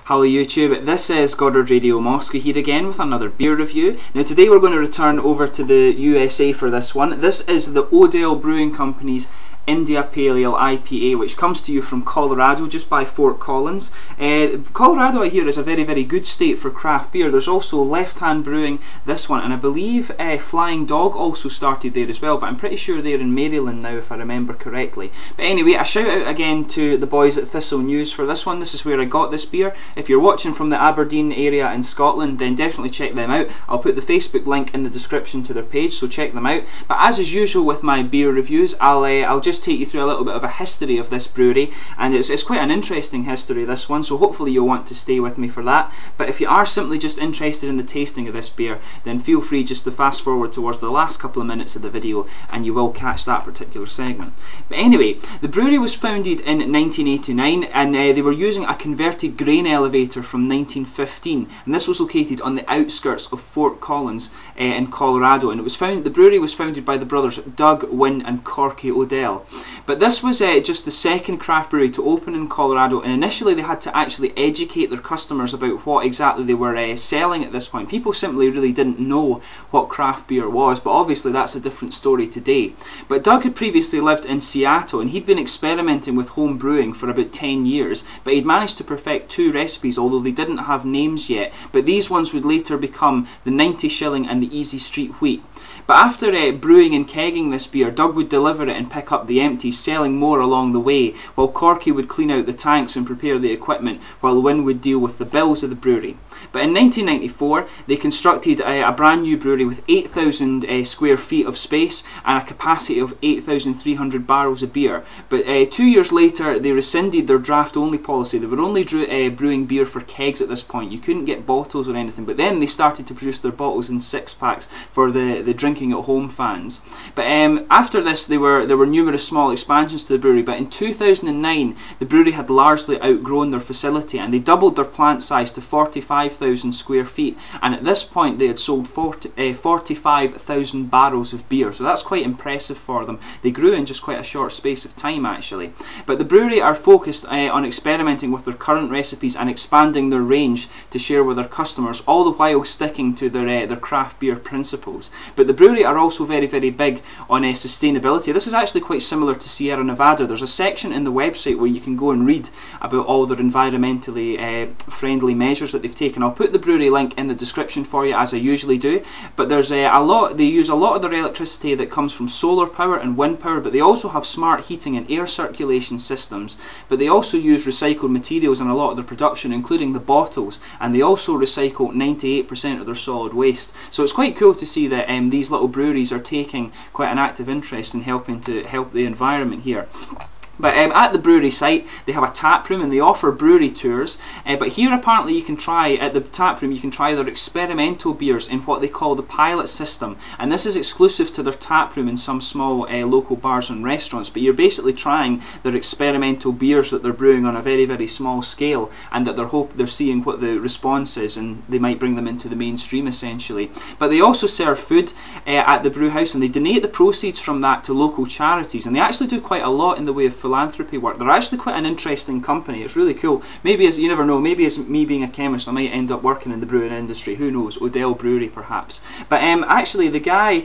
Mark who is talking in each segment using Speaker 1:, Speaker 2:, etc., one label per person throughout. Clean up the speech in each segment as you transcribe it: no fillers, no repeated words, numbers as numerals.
Speaker 1: Hello YouTube, this is Goddard Radio Moscow here again with another beer review. Now today we're going to return over to the USA for this one. This is the Odell Brewing Company's India Pale Ale IPA, which comes to you from Colorado, just by Fort Collins. Colorado, I hear, is a very good state for craft beer. There's also Left Hand Brewing, this one, and I believe Flying Dog also started there as well, but I'm pretty sure they're in Maryland now if I remember correctly. But anyway, a shout out again to the boys at Thistle News for this one. This is where I got this beer. If you're watching from the Aberdeen area in Scotland, then definitely check them out. I'll put the Facebook link in the description to their page, so check them out. But as is usual with my beer reviews, I'll just take you through a little bit of a history of this brewery, and it's quite an interesting history, this one, so hopefully you'll want to stay with me for that. But if you are simply just interested in the tasting of this beer, then feel free just to fast forward towards the last couple of minutes of the video and you will catch that particular segment. But anyway, the brewery was founded in 1989 and they were using a converted grain elevator from 1915, and this was located on the outskirts of Fort Collins in Colorado, and the brewery was founded by the brothers Doug, Wynn and Corky Odell. But this was just the second craft brewery to open in Colorado, and initially they had to actually educate their customers about what exactly they were selling at this point. People simply really didn't know what craft beer was, but obviously that's a different story today. But Doug had previously lived in Seattle and he'd been experimenting with home brewing for about 10 years, but he'd managed to perfect 2 recipes, although they didn't have names yet. But these ones would later become the 90 Shilling and the Easy Street Wheat. But after brewing and kegging this beer, Doug would deliver it and pick up the empties, selling more along the way, while Corky would clean out the tanks and prepare the equipment, while Wynn would deal with the bills of the brewery. But in 1994, they constructed a brand new brewery with 8,000 square feet of space and a capacity of 8,300 barrels of beer. But 2 years later, they rescinded their draft-only policy. They were only brewing beer for kegs at this point. You couldn't get bottles or anything. But then they started to produce their bottles in 6-packs for the drinking at home fans. But after this, there were numerous small expansions to the brewery. But in 2009, the brewery had largely outgrown their facility, and they doubled their plant size to 45,000 square feet. And at this point, they had sold 45,000 barrels of beer. So that's quite impressive for them. They grew in just quite a short space of time, actually. But the brewery are focused on experimenting with their current recipes and expanding their range to share with their customers, all the while sticking to their craft beer principles. But the brewery are also very big on sustainability. This is actually quite similar to Sierra Nevada. There's a section in the website where you can go and read about all their environmentally friendly measures that they've taken. I'll put the brewery link in the description for you, as I usually do. But there's they use a lot of their electricity that comes from solar power and wind power, but they also have smart heating and air circulation systems. But they also use recycled materials in a lot of their production, including the bottles, and they also recycle 98% of their solid waste. So it's quite cool to see that these little breweries are taking quite an active interest in helping to help the environment here. But at the brewery site, they have a tap room and they offer brewery tours. But here, apparently, you can try, at the tap room, you can try their experimental beers in what they call the pilot system. And this is exclusive to their tap room in some small local bars and restaurants. But you're basically trying their experimental beers that they're brewing on a very small scale, and that they're seeing what the response is, and they might bring them into the mainstream, essentially. But they also serve food at the brew house, and they donate the proceeds from that to local charities. And they actually do quite a lot in the way of philanthropy work. They're actually quite an interesting company. It's really cool. Maybe, as you never know, maybe as me being a chemist, I might end up working in the brewing industry. Who knows? Odell Brewery, perhaps. But actually, the guy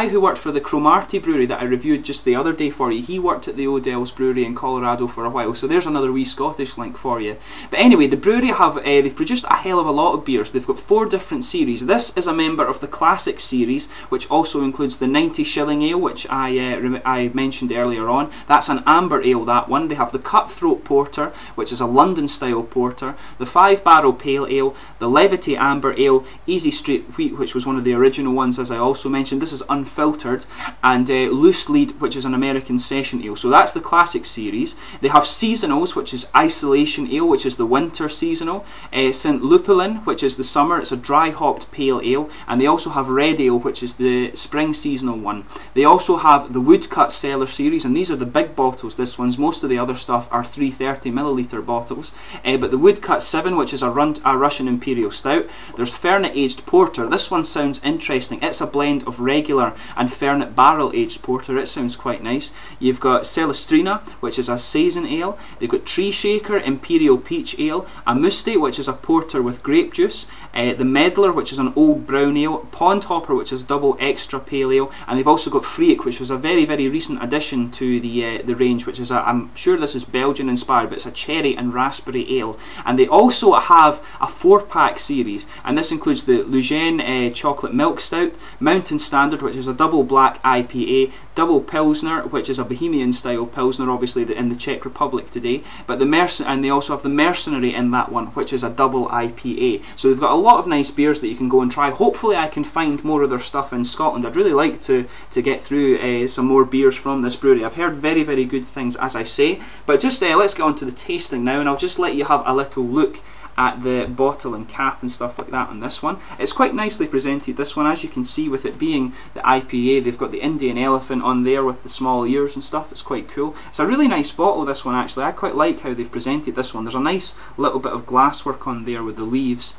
Speaker 1: who worked for the Cromarty Brewery that I reviewed just the other day for you, he worked at the Odell's Brewery in Colorado for a while. So there's another wee Scottish link for you. But anyway, the brewery they've produced a hell of a lot of beers. They've got 4 different series. This is a member of the Classic series, which also includes the 90 Shilling Ale, which I mentioned earlier on. That's an amber ale, that one. They have the Cutthroat Porter, which is a London style porter, the 5-barrel pale ale, the Levity amber ale, Easy Street Wheat, which was one of the original ones, as I also mentioned. This is unfiltered, and Loose Lead, which is an American session ale. So that's the Classic series. They have seasonals, which is Isolation Ale, which is the winter seasonal, St. Lupulin, which is the summer, it's a dry hopped pale ale, and they also have Red Ale, which is the spring seasonal one. They also have the Woodcut Cellar series, and these are the big big bottles. This one's, most of the other stuff are 330ml bottles. But the Woodcut 7, which is a Russian Imperial Stout. There's Fernet Aged Porter. This one sounds interesting. It's a blend of regular and Fernet Barrel Aged Porter. It sounds quite nice. You've got Celestrina, which is a Saison Ale. They've got Tree Shaker Imperial Peach Ale. A Muste, which is a porter with grape juice. The Meddler, which is an old brown ale. Pond Hopper, which is double extra pale ale. And they've also got Freak, which was a very, very recent addition to the range, which is I'm sure this is Belgian inspired, but it's a cherry and raspberry ale. And they also have a 4-pack series, and this includes the Lugene Chocolate Milk Stout, Mountain Standard, which is a double black IPA, Double Pilsner, which is a Bohemian style Pilsner, obviously in the Czech Republic today, but and they also have the Mercenary in that one, which is a double IPA. So they've got a lot of nice beers that you can go and try. Hopefully I can find more of their stuff in Scotland. I'd really like to get through some more beers from this brewery. I've heard very, very good things, as I say, but just let's get on to the tasting now, and I'll just let you have a little look at the bottle and cap and stuff like that on this one. It's quite nicely presented, this one, as you can see, with it being the IPA. They've got the Indian elephant on there with the small ears and stuff. It's quite cool. It's a really nice bottle, this one, actually. I quite like how they've presented this one. There's a nice little bit of glasswork on there with the leaves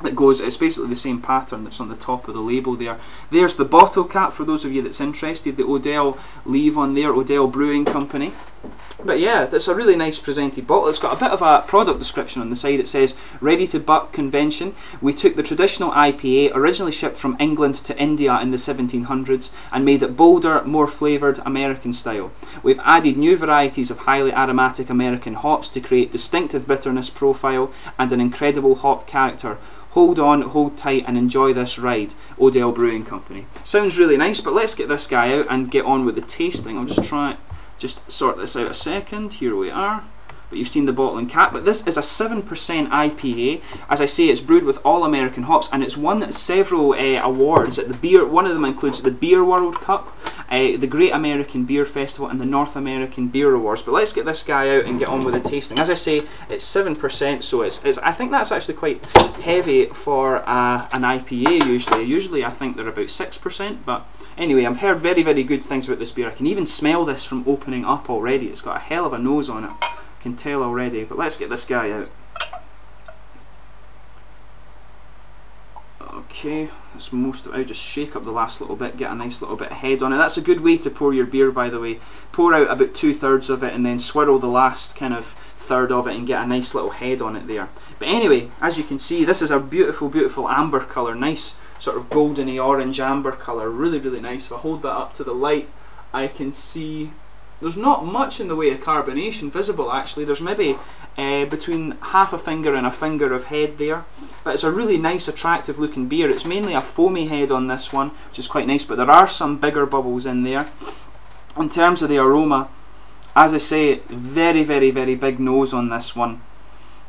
Speaker 1: that goes, it's basically the same pattern that's on the top of the label there. There's the bottle cap for those of you that's interested, the Odell leaf on there, Odell Brewing Company. But yeah, that's a really nice presented bottle. It's got a bit of a product description on the side. It says, ready to buck convention. We took the traditional IPA, originally shipped from England to India in the 1700s, and made it bolder, more flavoured American style. We've added new varieties of highly aromatic American hops to create distinctive bitterness profile and an incredible hop character. Hold on, hold tight and enjoy this ride. Odell Brewing Company. Sounds really nice, but let's get this guy out and get on with the tasting. I'll just sort this out a second. Here we are. But you've seen the bottle and cap. But this is a 7% IPA. As I say, it's brewed with all American hops, and it's won several awards at the beer. One of them includes the Beer World Cup, the Great American Beer Festival, and the North American Beer Awards. But let's get this guy out and get on with the tasting. As I say, it's 7%, so it's I think that's actually quite heavy for an IPA usually. Usually I think they're about 6%, but anyway, I've heard very, very good things about this beer. I can even smell this from opening up already. It's got a hell of a nose on it. Can tell already, but let's get this guy out. Okay, that's most of it. Just shake up the last little bit, get a nice little bit of head on it. That's a good way to pour your beer, by the way. Pour out about 2/3 of it and then swirl the last kind of third of it and get a nice little head on it there. But anyway, as you can see, this is a beautiful, beautiful amber colour, nice sort of goldeny orange amber colour, really, really nice. If I hold that up to the light, I can see there's not much in the way of carbonation visible, actually. There's maybe between half a finger and a finger of head there, but it's a really nice, attractive looking beer. It's mainly a foamy head on this one, which is quite nice, but there are some bigger bubbles in there. In terms of the aroma, as I say, very, very, very big nose on this one.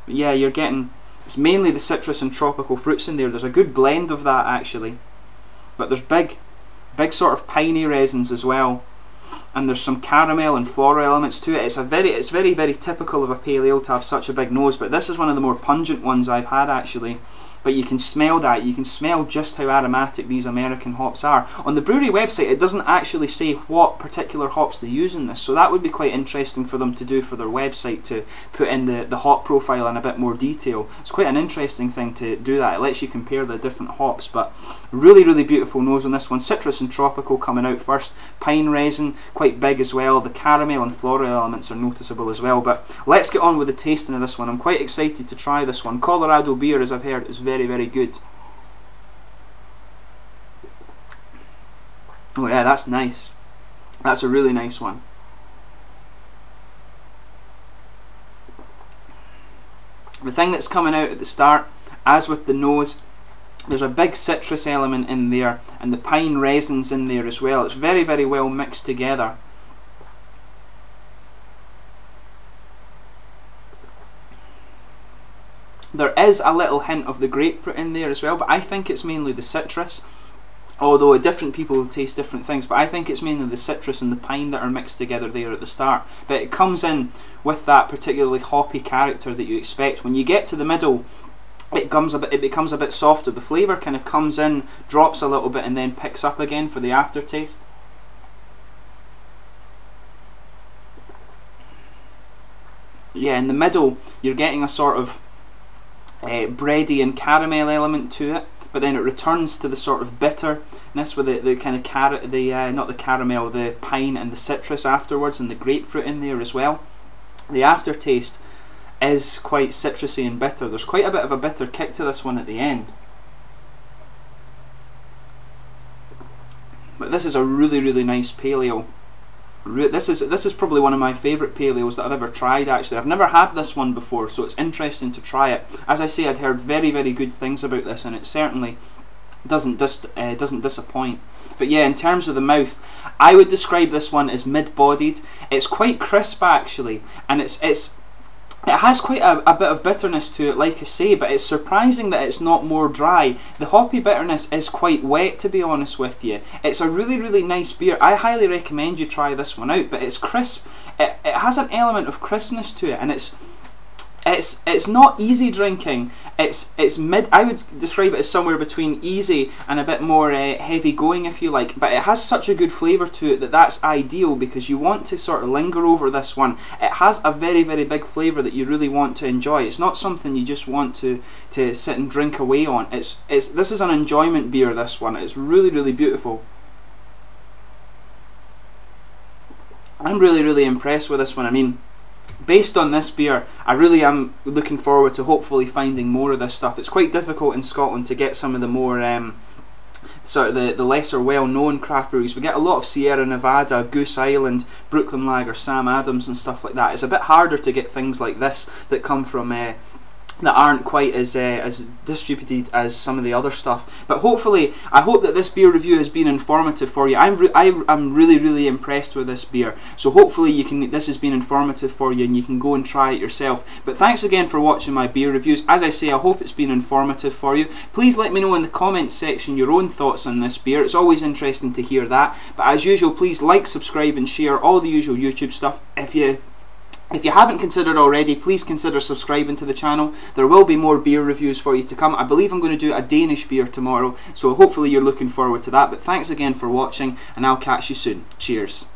Speaker 1: But yeah, you're getting, it's mainly the citrus and tropical fruits in there. There's a good blend of that, actually, but there's big sort of piney resins as well. And there's some caramel and floral elements to it. It's very, very typical of a pale ale to have such a big nose, but this is one of the more pungent ones I've had, actually. But you can smell that. You can smell just how aromatic these American hops are. On the brewery website, it doesn't actually say what particular hops they use in this, so that would be quite interesting for them to do for their website, to put in the hop profile in a bit more detail. It's quite an interesting thing to do that. It lets you compare the different hops, but really, really beautiful nose on this one. Citrus and tropical coming out first. Pine resin, quite big as well. The caramel and floral elements are noticeable as well. But let's get on with the tasting of this one. I'm quite excited to try this one. Colorado beer, as I've heard, is very, very good. Oh yeah, that's nice. That's a really nice one. The thing that's coming out at the start, as with the nose, there's a big citrus element in there, and the pine resins in there as well. It's very, very well mixed together. There is a little hint of the grapefruit in there as well, but I think it's mainly the citrus. Although different people will taste different things, but I think it's mainly the citrus and the pine that are mixed together there at the start. But it comes in with that particularly hoppy character that you expect. When you get to the middle, it becomes a bit softer. The flavour kind of comes in, drops a little bit, and then picks up again for the aftertaste. yeah, in the middle you're getting a sort of bready and caramel element to it, but then it returns to the sort of bitterness with the kind of not the caramel, the pine and the citrus afterwards, and the grapefruit in there as well. The aftertaste is quite citrusy and bitter. There's quite a bit of a bitter kick to this one at the end. But this is a really, really nice pale ale. This is probably one of my favourite pale ales that I've ever tried, actually. I've never had this one before, so it's interesting to try it. As I say, I'd heard very, very good things about this, and it certainly doesn't disappoint. But yeah, in terms of the mouth, I would describe this one as mid-bodied. It's quite crisp, actually, and it has quite a bit of bitterness to it, like I say, but it's surprising that it's not more dry. The hoppy bitterness is quite wet, to be honest with you. It's a really, really nice beer. I highly recommend you try this one out, but it's crisp. It has an element of crispness to it, and it's not easy drinking. It's mid. I would describe it as somewhere between easy and a bit more heavy going, if you like. But it has such a good flavour to it that's ideal, because you want to sort of linger over this one. It has a very, very big flavour that you really want to enjoy. It's not something you just want to sit and drink away on. This is an enjoyment beer. This one. It's really, really beautiful. I'm really, really impressed with this one. I mean, based on this beer, I really am looking forward to hopefully finding more of this stuff. It's quite difficult in Scotland to get some of the more sort of the lesser well-known craft breweries. We get a lot of Sierra Nevada, Goose Island, Brooklyn Lager, Sam Adams and stuff like that. It's a bit harder to get things like this that come from that aren't quite as distributed as some of the other stuff. But hopefully, I hope that this beer review has been informative for you. I'm really, really impressed with this beer. So hopefully this has been informative for you and you can go and try it yourself. But thanks again for watching my beer reviews. As I say, I hope it's been informative for you. Please let me know in the comments section your own thoughts on this beer. It's always interesting to hear that. But as usual, please like, subscribe and share all the usual YouTube stuff. If you haven't considered already, please consider subscribing to the channel. There will be more beer reviews for you to come. I believe I'm going to do a Danish beer tomorrow, so hopefully you're looking forward to that. But thanks again for watching, and I'll catch you soon. Cheers.